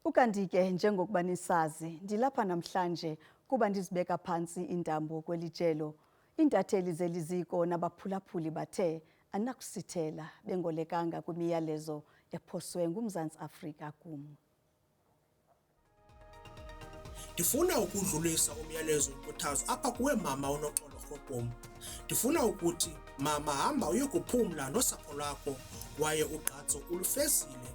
Ukanti ke njengokuba nisazi ndilapha namhlanje kuba ndizibeka phansi intambo kweli jelo. Iintatheli zeliziko nabaphulaphuli bathe andinakusithela bengolekanga kwimiyalezo ephoswe nguMzantsi Afrika kum. Ndifuna ukudlulisa umyalezo wenkuthazo apha kuwe mama uNoxolo Grootboom. Ndifuna ukuthi mama hamba uyokuphumla nosapho lwakho kwaye ugqatso ulufezile.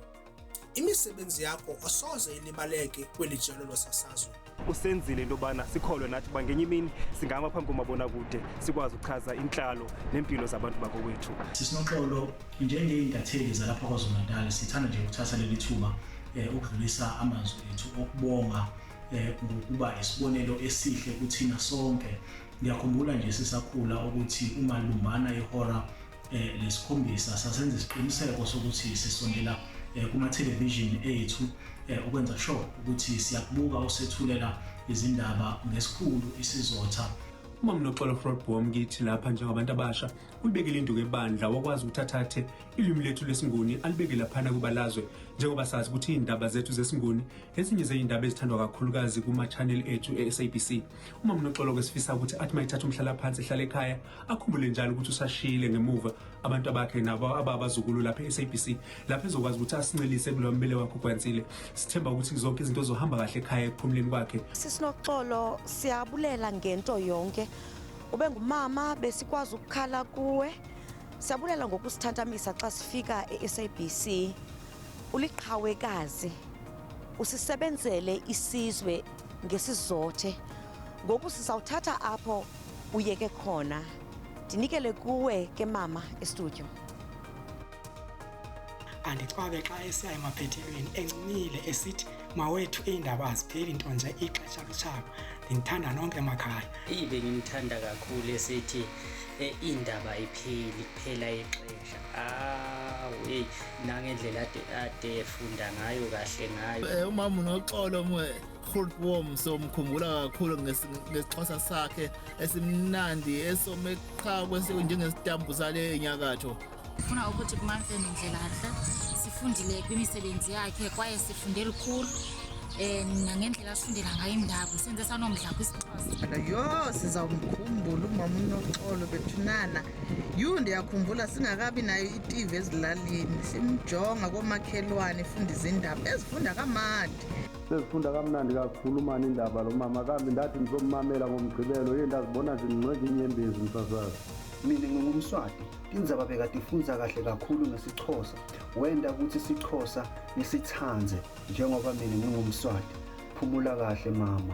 Imisebenzi yakho asoze ilibaleke kweli jelo losasazo. Usenzile into yobana sikholwe nathi uba ngenye imini singahamba phambi komabonakude sikwazi ukuchaza intlalo nempilo zabantu bakowethu. SisiNoxolo njengeintatheli zalapha KwaZulu-Natal sithanda nje ukuthatha leli thuba ukudlulisa amazwi ethu okubonga ngokuba isibonelo esihle kuthina sonke. Ngiyakhumbula nje sisakhula ukuthi uma lumbana ihora lesikhombisa sasenza isiqiniseko sokuthi sisondela kuma-television ethu ukwenza sure ukuthi siyakubuka usethulela izindaba ngesikhulu isizotha. Uma uNoxolo Grootboom ngithi lapha njengabantu abasha ulibekile induku ebandla wakwazi ukuthathathe ilimi lethu lesinguni alibeke laphana kubalazwe njengoba sazi ukuthi iindaba zethu zesinguni ezinye zeindaba ezithandwa kakhulukazi kuma-channel ethu e-SABC. Uma uNoxolo kwesifisa ukuthi athi mayithatha umhlala phansi ehlala ekhaya akhumbule njalo ukuthi usashiyile ngemuva abantu bakhe nabo abazukulu lapha e-SABC lapho ezokwazi ukuthi asincelise kulomele wakho uGwansile. Sithemba ukuthi zonke izinto zohamba kahle ekhaya ekuphumuleni kwakhe. SisiNoxolo siyabulela ngento yonke. Ube ngumama besikwazi ukukhala kuwe. Siyabulela ngokusithantamisa xa sifika e-SABC. Uliqhawekazi. Usisebenzele isizwe ngesizothe. Ngoku sizawuthatha apho uyeke khona. Ndinikele kuwe ke mama estudio. Andixwabe xa esiya emaphethelweni encinile esithi mawethu iindaba azipheli nto nje ixesha lutshaba. Ndithanda nonke emakhaya. Ibe ngimthanda kakhulu esithi iindaba ayipheli kuphela ixesha. Wey nangendlela ade efunda ngayo kahle ngayo. Umama uNoxolo Grootboom somkhumbula kakhulu ngesixhosa sakhe esimnandi esomeqha njengestampu sale enyakatho. Ufuna ukuthi kumamfeni Ndlelahle sifundile kwimisebenzi yakhe kwaye sifunde lukhulu nangendlela sifundela ngayo indaba senze sanomdla kwisixhosa. Yo sizawumkhumbula umama uNoxolo bethunana. Ndiyakhumbula singakabi nayo iTV ezilalini simjonga komakhelwane efunda izindaba ezifunda kamandi. Sezifunda kamnandi kakhulu mani indaba lo mama kambe ndathi ngizomamela ngomgqibelo yendazibona zinqweze inyembezi msasazi. Mina ngingumswati indaba bekade ifunza kahle kakhulu ngesixhosa wenda ukuthi isixhosa nisithanze njengoba mina ngingumswati. Phumula kahle mama.